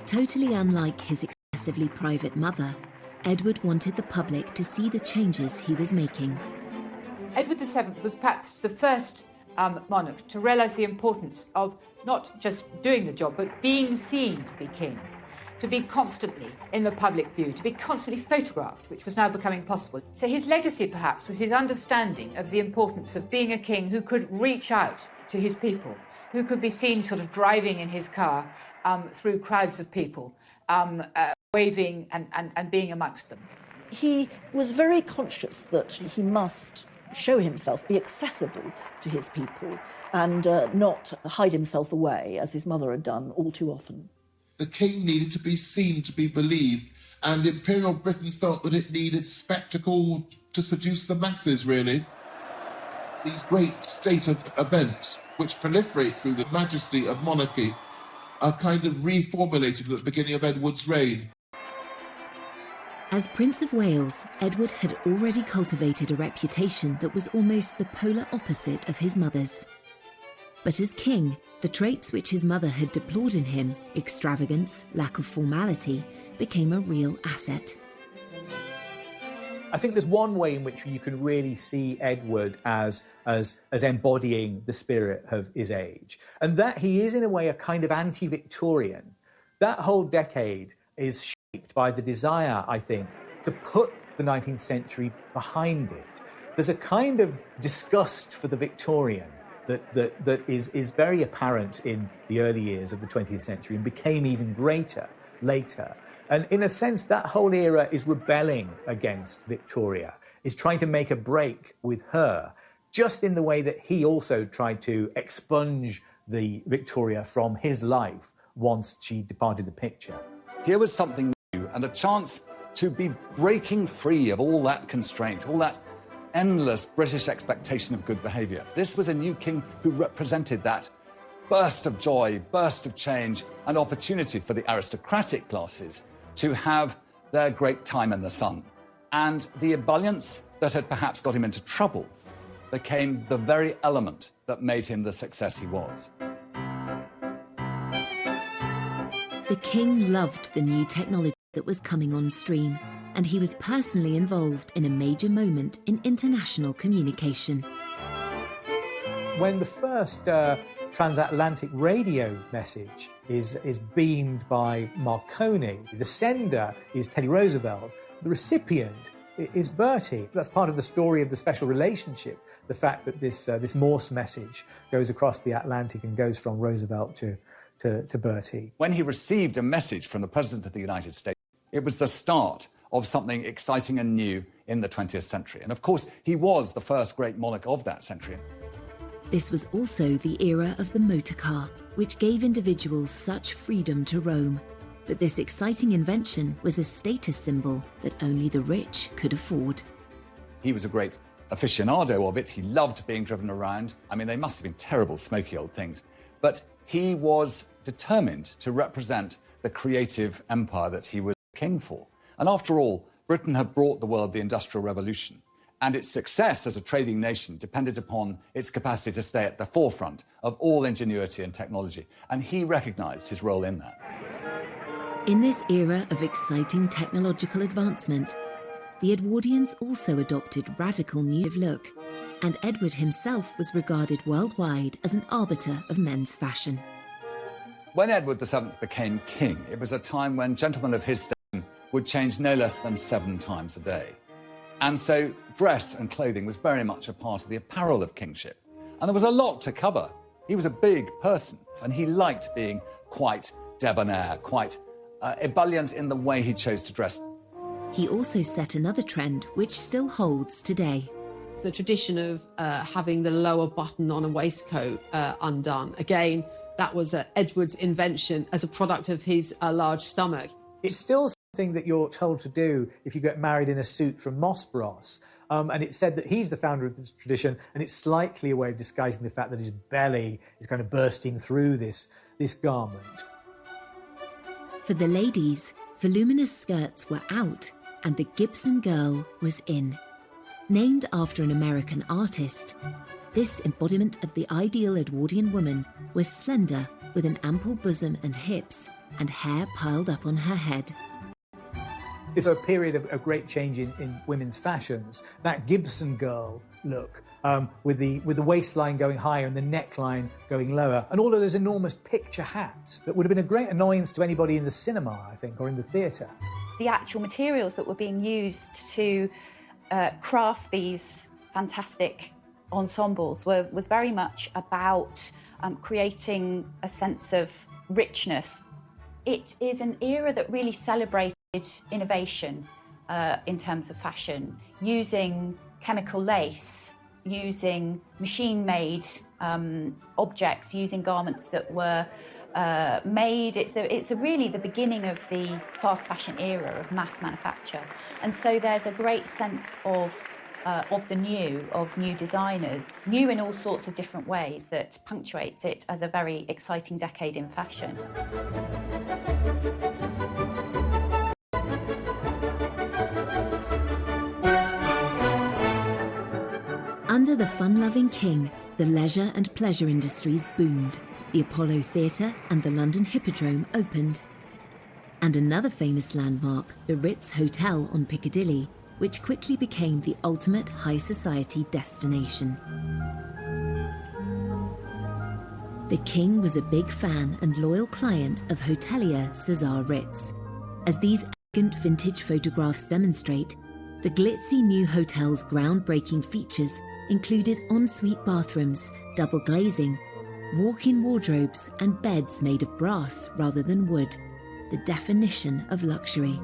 Totally unlike his excessively private mother, Edward wanted the public to see the changes he was making. Edward VII was perhaps the first monarch to realise the importance of not just doing the job, but being seen to be king, to be constantly in the public view, to be constantly photographed, which was now becoming possible. So his legacy, perhaps, was his understanding of the importance of being a king who could reach out to his people, who could be seen sort of driving in his car through crowds of people, waving and being amongst them. He was very conscious that he must show himself, be accessible to his people, and not hide himself away, as his mother had done all too often. The king needed to be seen, to be believed, and Imperial Britain felt that it needed spectacle to seduce the masses, really. These great state of events, which proliferate through the majesty of monarchy, are kind of reformulated at the beginning of Edward's reign. As Prince of Wales, Edward had already cultivated a reputation that was almost the polar opposite of his mother's. But as king, the traits which his mother had deplored in him, extravagance, lack of formality, became a real asset. I think there's one way in which you can really see Edward as embodying the spirit of his age, and that he is, in a way, a kind of anti-Victorian. That whole decade is shaped by the desire, I think, to put the 19th century behind it. There's a kind of disgust for the Victorian that is very apparent in the early years of the 20th century and became even greater later. And in a sense, that whole era is rebelling against Victoria, is trying to make a break with her, just in the way that he also tried to expunge the Victoria from his life once she departed the picture. Here was something new and a chance to be breaking free of all that constraint, all that endless British expectation of good behaviour. This was a new king who represented that burst of joy, burst of change, and opportunity for the aristocratic classes to have their great time in the sun. And the ebullience that had perhaps got him into trouble became the very element that made him the success he was. The king loved the new technology that was coming on stream, and he was personally involved in a major moment in international communication. When the first transatlantic radio message is beamed by Marconi, the sender is Teddy Roosevelt, the recipient is Bertie. That's part of the story of the special relationship, the fact that this Morse message goes across the Atlantic and goes from Roosevelt to Bertie. When he received a message from the President of the United States, it was the start of something exciting and new in the 20th century. And of course, he was the first great monarch of that century. This was also the era of the motor car, which gave individuals such freedom to roam. But this exciting invention was a status symbol that only the rich could afford. He was a great aficionado of it. He loved being driven around. I mean, they must have been terrible, smoky old things. But he was determined to represent the creative empire that he was king for. And after all, Britain had brought the world the Industrial Revolution, and its success as a trading nation depended upon its capacity to stay at the forefront of all ingenuity and technology. And he recognised his role in that. In this era of exciting technological advancement, the Edwardians also adopted radical new look, and Edward himself was regarded worldwide as an arbiter of men's fashion. When Edward VII became king, it was a time when gentlemen of his station would change no less than 7 times a day. And so dress and clothing was very much a part of the apparel of kingship. And there was a lot to cover. He was a big person, and he liked being quite debonair, quite ebullient in the way he chose to dress. He also set another trend which still holds today. The tradition of having the lower button on a waistcoat undone. Again, that was Edward's invention as a product of his large stomach. It's still something that you're told to do if you get married in a suit from Moss Bros. And it's said that he's the founder of this tradition, and it's slightly a way of disguising the fact that his belly is kind of bursting through this garment. For the ladies, voluminous skirts were out and the Gibson girl was in. Named after an American artist, this embodiment of the ideal Edwardian woman was slender, with an ample bosom and hips, and hair piled up on her head. It's a period of great change in women's fashions. That Gibson girl look, with the waistline going higher and the neckline going lower, and all of those enormous picture hats that would have been a great annoyance to anybody in the cinema, I think, or in the theatre. The actual materials that were being used to craft these fantastic ensembles was very much about creating a sense of richness. It is an era that really celebrated innovation in terms of fashion, using chemical lace, using machine-made objects, using garments that were made. It's really the beginning of the fast fashion era of mass manufacture, and so there's a great sense of new designers, new in all sorts of different ways, that punctuates it as a very exciting decade in fashion. Under the fun-loving king, the leisure and pleasure industries boomed. The Apollo Theatre and the London Hippodrome opened. And another famous landmark, the Ritz Hotel on Piccadilly, which quickly became the ultimate high society destination. The king was a big fan and loyal client of hotelier Cesar Ritz. As these elegant vintage photographs demonstrate, the glitzy new hotel's groundbreaking features included ensuite bathrooms, double glazing, walk-in wardrobes and beds made of brass rather than wood, the definition of luxury.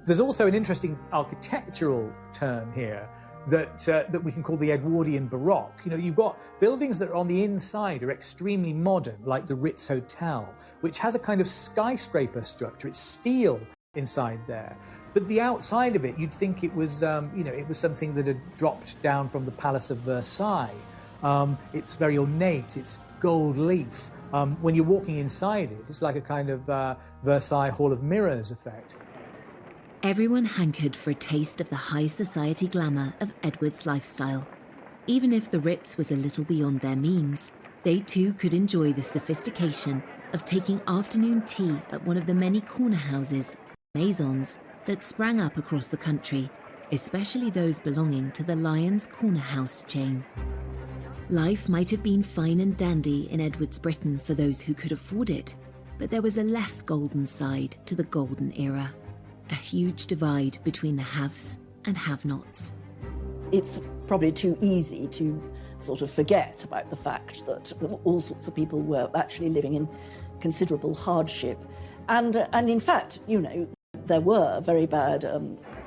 There's also an interesting architectural term here that we can call the Edwardian Baroque. You know, you've got buildings that are on the inside are extremely modern, like the Ritz Hotel, which has a kind of skyscraper structure. It's steel inside there. But the outside of it, you'd think it was, it was something that had dropped down from the Palace of Versailles. It's very ornate, it's gold leaf. When you're walking inside it, it's like a kind of Versailles Hall of Mirrors effect. Everyone hankered for a taste of the high society glamour of Edward's lifestyle. Even if the Ritz was a little beyond their means, they too could enjoy the sophistication of taking afternoon tea at one of the many corner houses, maisons, that sprang up across the country, especially those belonging to the Lyons Corner House chain. Life might have been fine and dandy in Edward's Britain for those who could afford it, but there was a less golden side to the golden era. A huge divide between the haves and have-nots. It's probably too easy to sort of forget about the fact that all sorts of people were actually living in considerable hardship. And in fact, There were very bad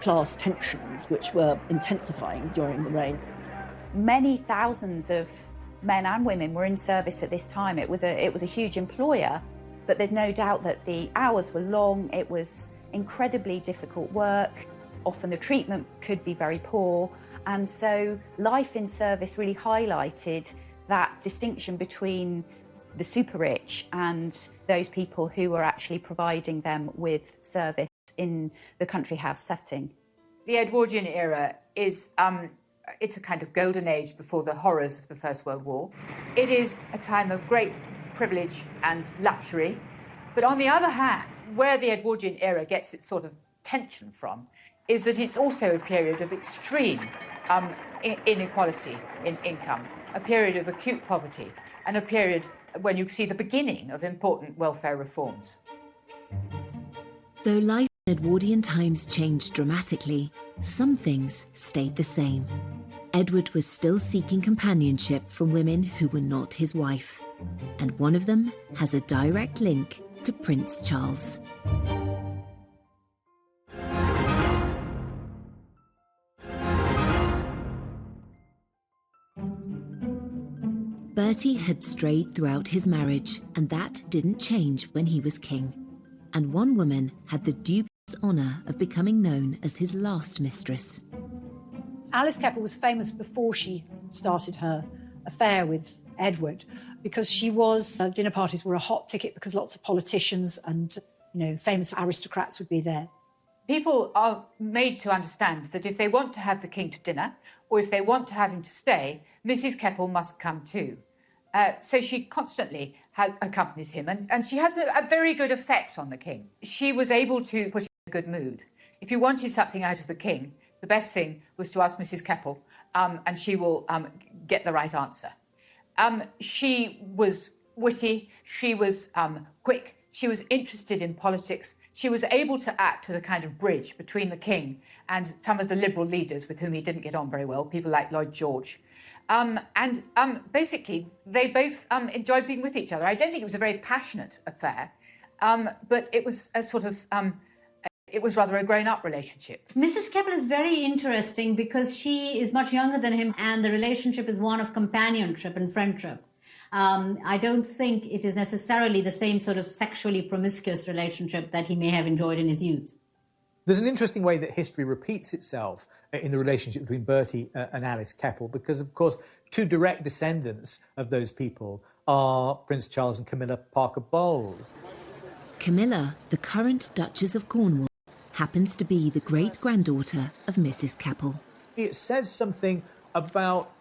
class tensions which were intensifying during the reign. Many thousands of men and women were in service at this time. It was a huge employer, but there's no doubt that the hours were long. It was incredibly difficult work. Often the treatment could be very poor. And so life in service really highlighted that distinction between the super rich and those people who were actually providing them with service in the country house setting. The Edwardian era is it's a kind of golden age before the horrors of the First World War. It is a time of great privilege and luxury. But on the other hand, where the Edwardian era gets its sort of tension from is that it's also a period of extreme inequality in income, a period of acute poverty, and a period when you see the beginning of important welfare reforms. Though life in Edwardian times changed dramatically, some things stayed the same. Edward was still seeking companionship from women who were not his wife, and one of them has a direct link to Prince Charles. Bertie had strayed throughout his marriage, and that didn't change when he was king. And one woman had the dubious honour of becoming known as his last mistress. Alice Keppel was famous before she started her affair with Edward, because she was, dinner parties were a hot ticket because lots of politicians and, famous aristocrats would be there. People are made to understand that if they want to have the king to dinner, or if they want to have him to stay, Mrs. Keppel must come too. So she constantly accompanies him, and she has a very good effect on the king. She was able to put him in a good mood. If you wanted something out of the king, the best thing was to ask Mrs. Keppel, and she will get the right answer. She was witty, she was quick, she was interested in politics. She was able to act as a kind of bridge between the king and some of the liberal leaders with whom he didn't get on very well, people like Lloyd George. Basically, they both enjoyed being with each other. I don't think it was a very passionate affair, but it was a sort of, it was rather a grown-up relationship. Mrs. Keppel is very interesting because she is much younger than him, and the relationship is one of companionship and friendship. I don't think it is necessarily the same sort of sexually promiscuous relationship that he may have enjoyed in his youth. There's an interesting way that history repeats itself in the relationship between Bertie and Alice Keppel, because, of course, two direct descendants of those people are Prince Charles and Camilla Parker Bowles. Camilla, the current Duchess of Cornwall, happens to be the great-granddaughter of Mrs. Keppel. It says something about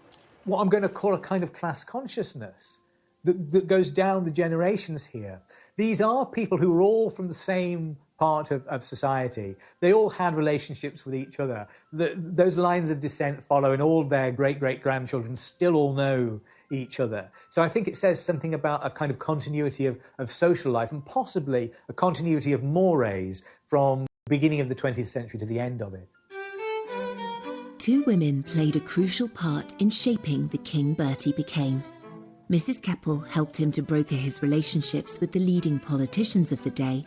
what I'm going to call a kind of class consciousness that goes down the generations here. These are people who are all from the same part of society. They all had relationships with each other. Those lines of descent follow, and all their great-great-grandchildren still all know each other. So I think it says something about a kind of continuity of social life, and possibly a continuity of mores from the beginning of the 20th century to the end of it. Two women played a crucial part in shaping the king Bertie became. Mrs. Keppel helped him to broker his relationships with the leading politicians of the day.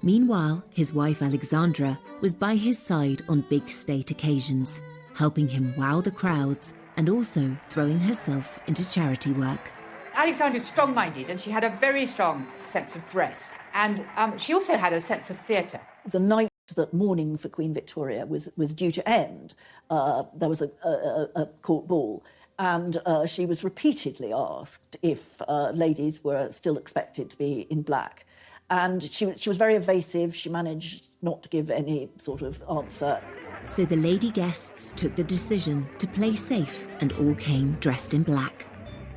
Meanwhile, his wife Alexandra was by his side on big state occasions, helping him wow the crowds and also throwing herself into charity work. Alexandra was strong-minded, and she had a very strong sense of dress. And she also had a sense of theatre. The night that mourning for Queen Victoria was due to end, there was a court ball, and she was repeatedly asked if ladies were still expected to be in black. And she was very evasive. She managed not to give any sort of answer. So the lady guests took the decision to play safe and all came dressed in black.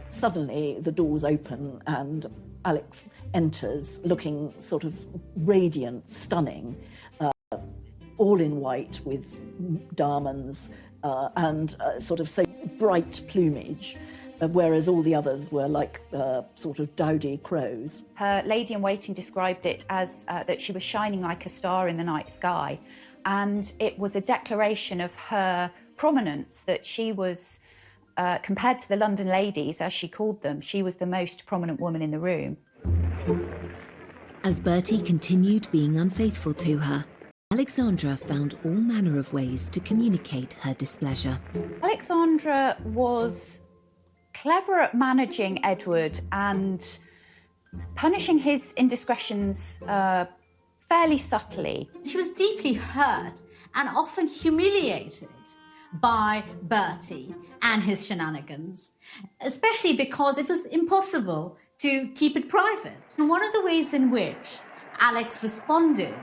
Suddenly the doors open and Alex enters looking sort of radiant, stunning, all in white with diamonds and sort of so bright plumage, whereas all the others were like sort of dowdy crows. Her lady-in-waiting described it as that she was shining like a star in the night sky, and it was a declaration of her prominence, that she was, compared to the London ladies, as she called them, she was the most prominent woman in the room. As Bertie continued being unfaithful to her, Alexandra found all manner of ways to communicate her displeasure. Alexandra was clever at managing Edward and punishing his indiscretions fairly subtly. She was deeply hurt and often humiliated by Bertie and his shenanigans, especially because it was impossible to keep it private. And one of the ways in which Alex responded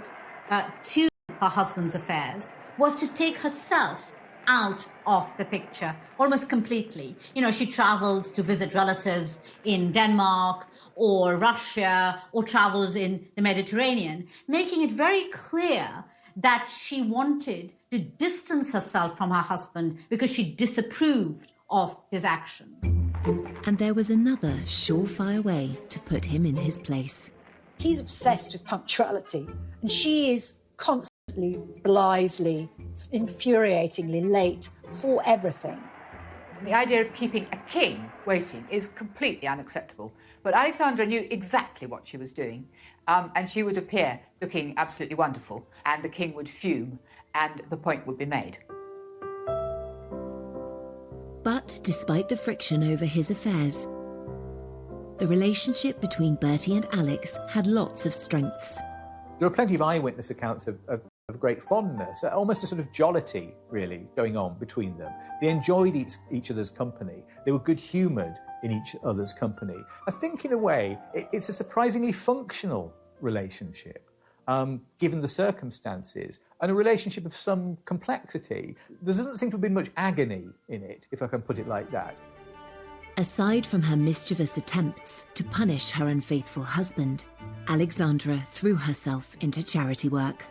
to her husband's affairs was to take herself out of the picture almost completely. You know, she traveled to visit relatives in Denmark or Russia, or traveled in the Mediterranean, making it very clear that she wanted to distance herself from her husband because she disapproved of his actions. And there was another surefire way to put him in his place. He's obsessed with punctuality, and she is constantly, blithely, infuriatingly late for everything. The idea of keeping a king waiting is completely unacceptable. But Alexandra knew exactly what she was doing, and she would appear looking absolutely wonderful, and the king would fume, and the point would be made. But despite the friction over his affairs, the relationship between Bertie and Alex had lots of strengths. There are plenty of eyewitness accounts of great fondness, almost a sort of jollity, really, going on between them. They enjoyed each other's company. They were good-humoured in each other's company. I think, in a way, it's a surprisingly functional relationship, given the circumstances, and a relationship of some complexity. There doesn't seem to have been much agony in it, if I can put it like that. Aside from her mischievous attempts to punish her unfaithful husband, Alexandra threw herself into charity work.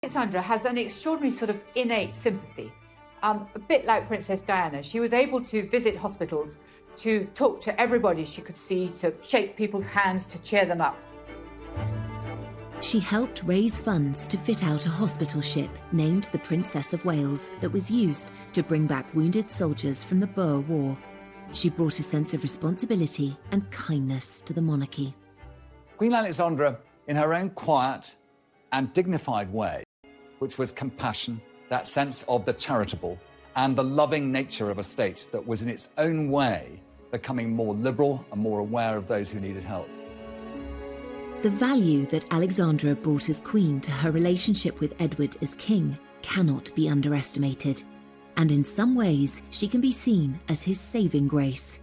Alexandra has an extraordinary sort of innate sympathy. A bit like Princess Diana, she was able to visit hospitals, to talk to everybody she could see, to shake people's hands, to cheer them up. She helped raise funds to fit out a hospital ship named the Princess of Wales that was used to bring back wounded soldiers from the Boer War. She brought a sense of responsibility and kindness to the monarchy. Queen Alexandra, in her own quiet and dignified way, which was compassion, that sense of the charitable, and the loving nature of a state that was in its own way becoming more liberal and more aware of those who needed help. The value that Alexandra brought as queen to her relationship with Edward as king cannot be underestimated, and in some ways she can be seen as his saving grace.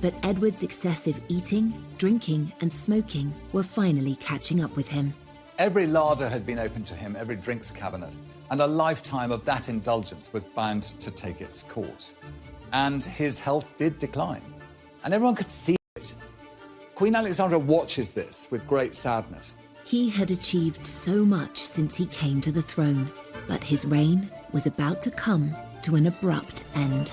But Edward's excessive eating, drinking and smoking were finally catching up with him. Every larder had been opened to him, every drinks cabinet, and a lifetime of that indulgence was bound to take its course. And his health did decline. And everyone could see Queen Alexandra watches this with great sadness. He had achieved so much since he came to the throne, but his reign was about to come to an abrupt end.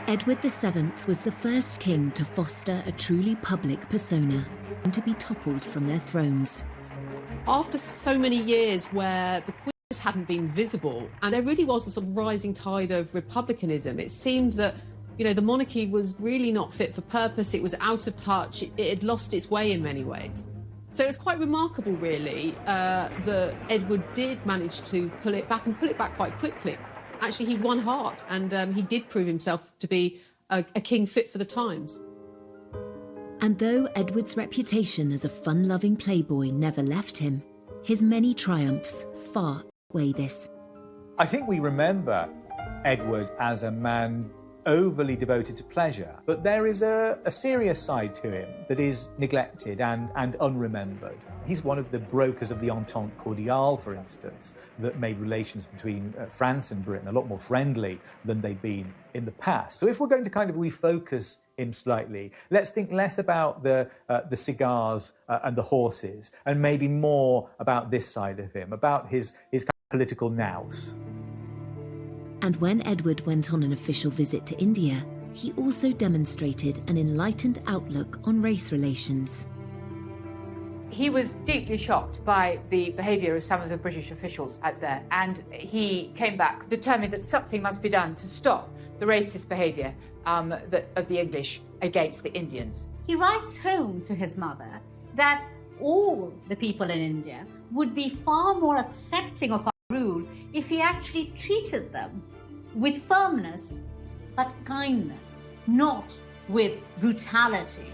Edward VII was the first king to foster a truly public persona and to be toppled from their thrones. After so many years where the Queen just hadn't been visible, and there really was a sort of rising tide of republicanism, it seemed that, you know, the monarchy was really not fit for purpose, it was out of touch, it had lost its way in many ways. So it was quite remarkable, really, that Edward did manage to pull it back, and pull it back quite quickly. Actually, he won heart, and he did prove himself to be a king fit for the times. And though Edward's reputation as a fun-loving playboy never left him, his many triumphs far outweigh this. I think we remember Edward as a man overly devoted to pleasure, but there is a serious side to him that is neglected and unremembered. He's one of the brokers of the Entente Cordiale, for instance, that made relations between France and Britain a lot more friendly than they'd been in the past. So if we're going to kind of refocus him slightly, let's think less about the cigars and the horses, and maybe more about this side of him, about his kind of political nous. And when Edward went on an official visit to India, he also demonstrated an enlightened outlook on race relations. He was deeply shocked by the behaviour of some of the British officials out there, and he came back determined that something must be done to stop the racist behaviour of the English against the Indians. He writes home to his mother that all the people in India would be far more accepting of our rule if he actually treated them with firmness but kindness, not with brutality.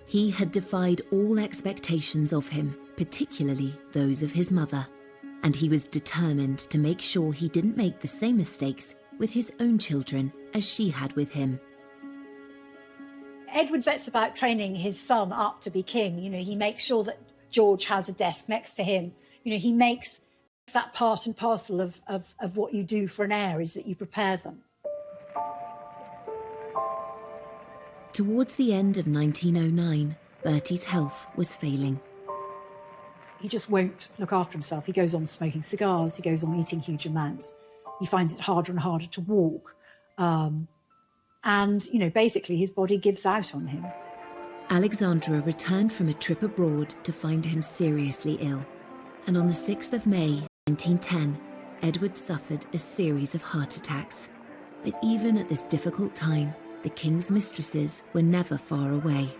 He had defied all expectations of him, particularly those of his mother, and he was determined to make sure he didn't make the same mistakes with his own children as she had with him. Edward sets about training his son up to be king. You know, he makes sure that George has a desk next to him. You know, he makes that part and parcel of what you do for an heir, is that you prepare them. Towards the end of 1909, Bertie's health was failing. He just won't look after himself. He goes on smoking cigars. He goes on eating huge amounts. He finds it harder and harder to walk. And, you know, basically his body gives out on him. Alexandra returned from a trip abroad to find him seriously ill. And on the 6th of May, 1910, Edward suffered a series of heart attacks. But even at this difficult time, the king's mistresses were never far away.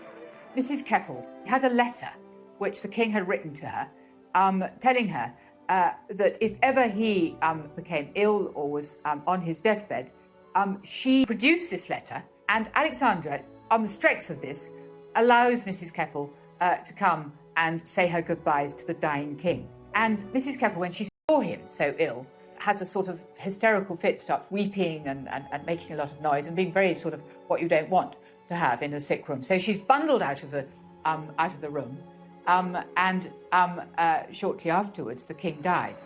Mrs. Keppel had a letter which the king had written to her, telling her that if ever he became ill or was on his deathbed, she produced this letter, and Alexandra, on the strength of this, allows Mrs. Keppel to come and say her goodbyes to the dying king. And Mrs. Keppel, when she saw him so ill, has a sort of hysterical fit, starts weeping and making a lot of noise and being very sort of what you don't want to have in a sick room. So she's bundled out of the room, and shortly afterwards the king dies.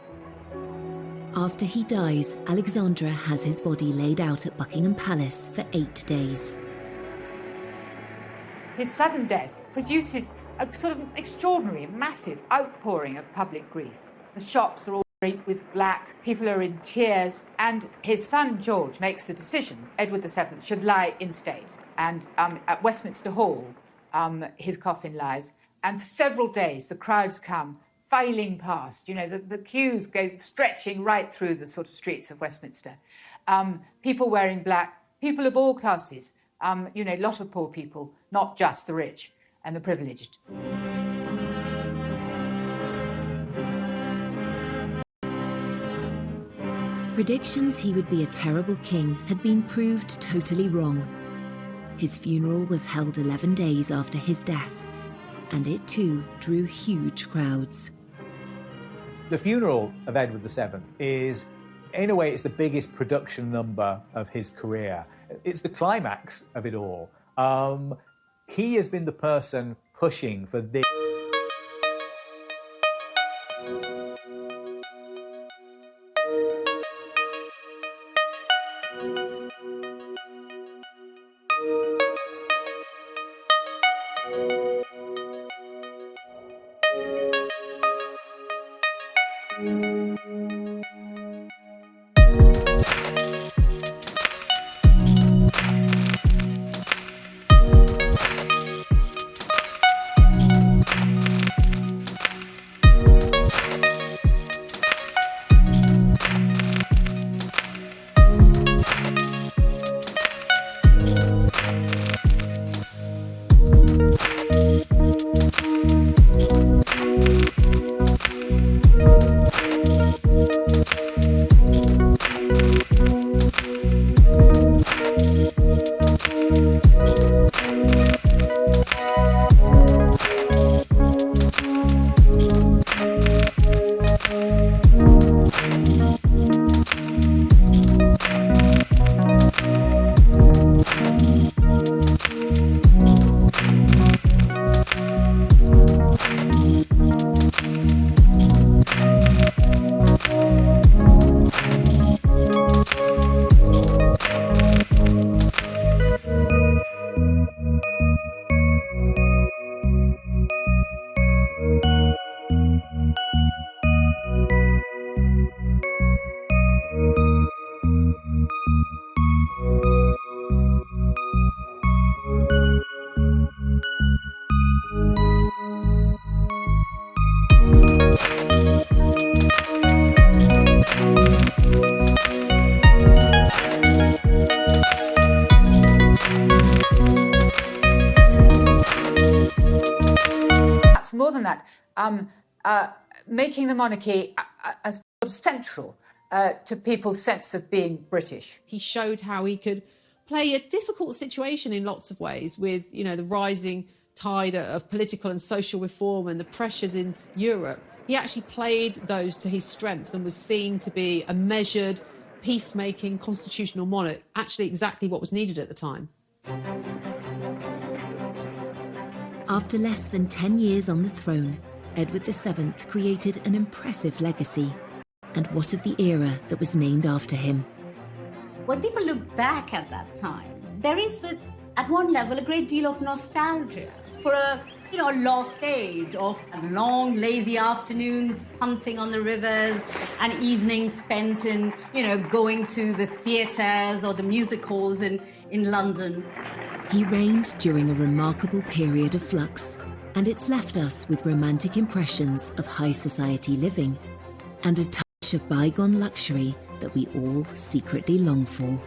After he dies, Alexandra has his body laid out at Buckingham Palace for 8 days. His sudden death produces a sort of extraordinary, massive outpouring of public grief. The shops are all draped with black, people are in tears, and his son George makes the decision Edward VII should lie in state. And at Westminster Hall, his coffin lies, and for several days the crowds come filing past. You know, the queues go stretching right through the sort of streets of Westminster. People wearing black, people of all classes, you know, a lot of poor people, not just the rich and the privileged. Predictions he would be a terrible king had been proved totally wrong. His funeral was held 11 days after his death, and it too drew huge crowds. The funeral of Edward VII is, in a way, it's the biggest production number of his career. It's the climax of it all. He has been the person pushing for this. More than that, making the monarchy as central to people's sense of being British. He showed how he could play a difficult situation in lots of ways with, you know, the rising tide of political and social reform and the pressures in Europe. He actually played those to his strength and was seen to be a measured, peacemaking constitutional monarch, actually exactly what was needed at the time. After less than 10 years on the throne, Edward VII created an impressive legacy. And what of the era that was named after him? When people look back at that time, there is, at one level, a great deal of nostalgia for a lost age of long, lazy afternoons punting on the rivers and evenings spent in, going to the theatres or the music halls in London. He reigned during a remarkable period of flux, and it's left us with romantic impressions of high society living and a touch of bygone luxury that we all secretly long for.